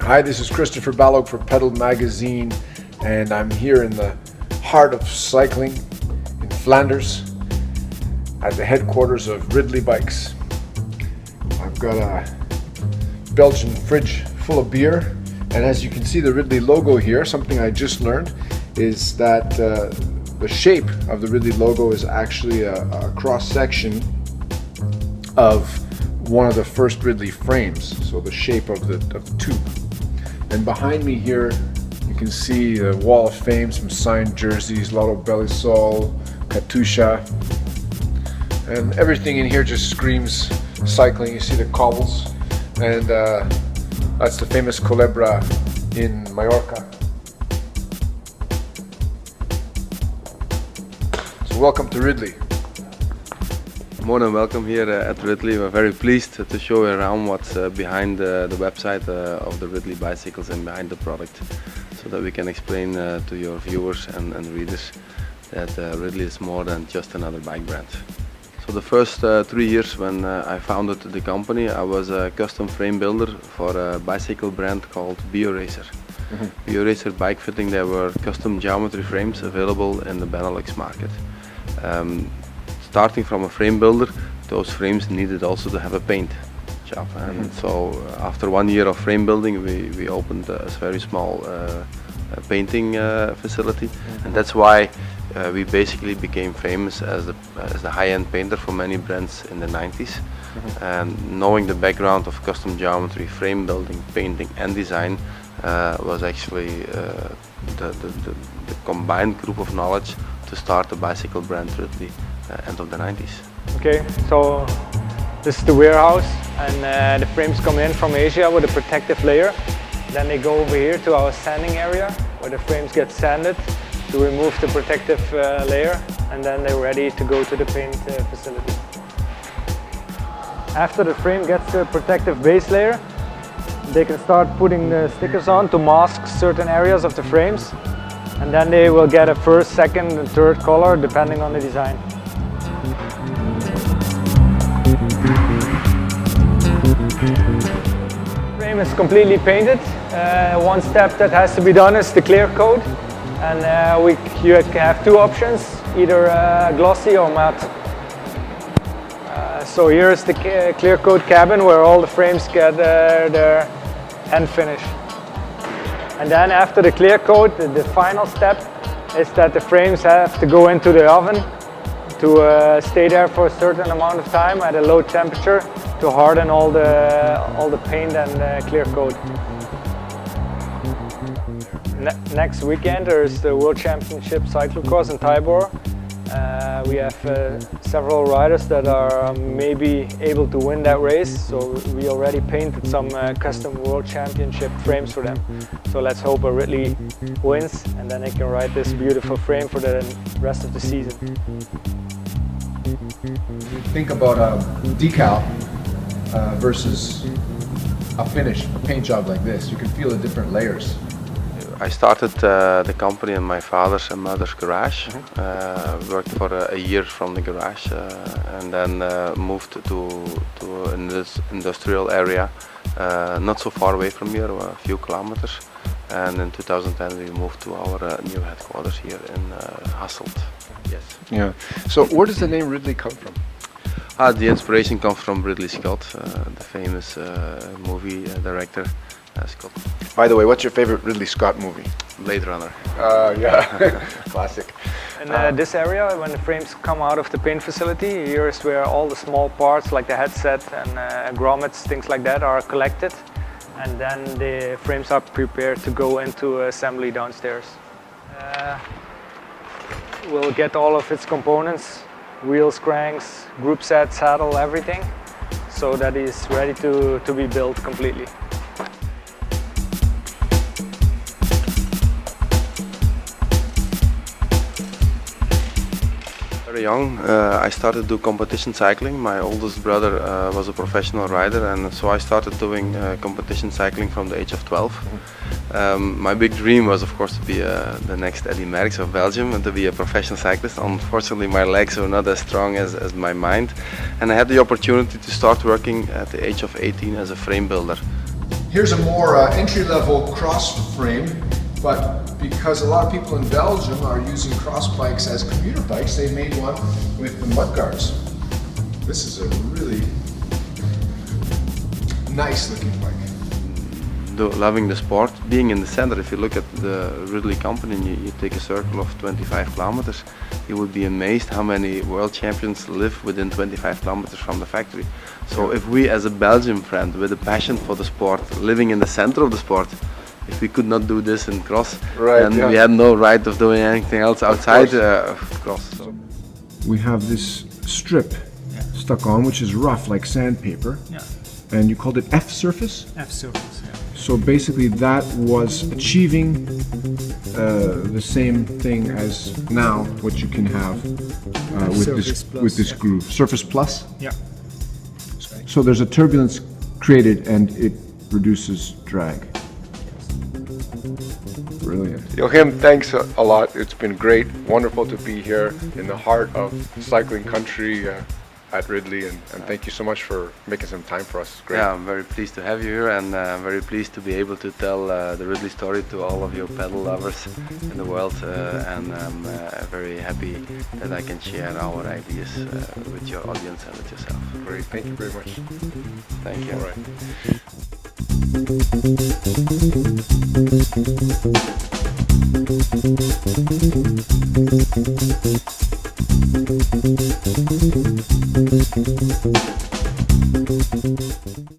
Hi, this is Chris Balogh for Pedal Magazine, and I'm here in the heart of cycling in Flanders at the headquarters of Ridley Bikes. I've got a Belgian fridge full of beer, and as you can see the Ridley logo here, something I just learned is that the shape of the Ridley logo is actually a cross-section of one of the first Ridley frames, so the shape of the tube. And behind me here you can see the wall of fame, some signed jerseys, Lotto Belisol, Katusha, and everything in here just screams cycling. You see the cobbles, and that's the famous Culebra in Mallorca. So welcome to Ridley. More than welcome here at Ridley. We're very pleased to show you around what's behind the website of the Ridley bicycles and behind the product, so that we can explain to your viewers and readers that Ridley is more than just another bike brand. So the first 3 years when I founded the company, I was a custom frame builder for a bicycle brand called BioRacer. BioRacer bike fitting, there were custom geometry frames available in the Benelux market. Starting from a frame builder, those frames needed also to have a paint job, and so after 1 year of frame building we opened a very small painting facility, and that's why we basically became famous as the high-end painter for many brands in the 90s. And knowing the background of custom geometry, frame building, painting and design was actually the combined group of knowledge to start the bicycle brand Ridley. End of the 90s. Okay, so this is the warehouse, and the frames come in from Asia with a protective layer. Then they go over here to our sanding area where the frames get sanded to remove the protective layer, and then they're ready to go to the paint facility. After the frame gets the protective base layer, they can start putting the stickers on to mask certain areas of the frames, and then they will get a first, second and third color depending on the design. Frame is completely painted. One step that has to be done is the clear coat, and you have two options, either glossy or matte. So here's the clear coat cabin where all the frames get their end finish. And then after the clear coat, the final step is that the frames have to go into the oven to stay there for a certain amount of time at a low temperature to harden all the paint and clear coat. Next weekend there's the World Championship cyclocross in Tybor. We have several riders that are maybe able to win that race, so we already painted some custom World Championship frames for them. So let's hope a Ridley wins, and then they can ride this beautiful frame for the rest of the season. Think about a decal versus a finish, a paint job like this. You can feel the different layers. I started the company in my father's and mother's garage. Worked for a year from the garage, and then moved to an industrial area not so far away from here, a few kilometers. And in 2010 we moved to our new headquarters here in Hasselt. Yes. Yeah. So where does the name Ridley come from? The inspiration comes from Ridley Scott, the famous movie director. Scott. By the way, what's your favorite Ridley Scott movie? Blade Runner. Yeah, classic. In this area, when the frames come out of the paint facility, here is where all the small parts like the headset and grommets, things like that, are collected, and then the frames are prepared to go into assembly downstairs. We'll get all of its components, wheels, cranks, group set, saddle, everything, so that it's ready to be built completely. Very young, I started to do competition cycling. My oldest brother was a professional rider, and so I started doing competition cycling from the age of 12. My big dream was, of course, to be the next Eddy Merckx of Belgium and to be a professional cyclist. Unfortunately, my legs were not as strong as my mind, and I had the opportunity to start working at the age of 18 as a frame builder. Here's a more entry-level cross frame, but because a lot of people in Belgium are using cross bikes as commuter bikes, they made one with the mud guards. This is a really nice looking bike. Loving the sport, being in the center, if you look at the Ridley company and you take a circle of 25 kilometers, you would be amazed how many world champions live within 25 kilometers from the factory. So if we as a Belgian friend with a passion for the sport, living in the center of the sport, if we could not do this in cross, then we had no right of doing anything else outside cross. So. We have this strip stuck on, which is rough like sandpaper. Yeah. And you called it F surface? F surface, yeah. So basically that was achieving the same thing as now what you can have with this groove. Surface Plus? Yeah. So there's a turbulence created and it reduces drag. Brilliant. Joachim, thanks a lot. It's been great. Wonderful to be here in the heart of cycling country at Ridley, and thank you so much for making some time for us. Great. Yeah, I'm very pleased to have you here, and very pleased to be able to tell the Ridley story to all of your pedal lovers in the world, and I'm very happy that I can share our ideas with your audience and with yourself. Great, thank you very much. Thank you. All right.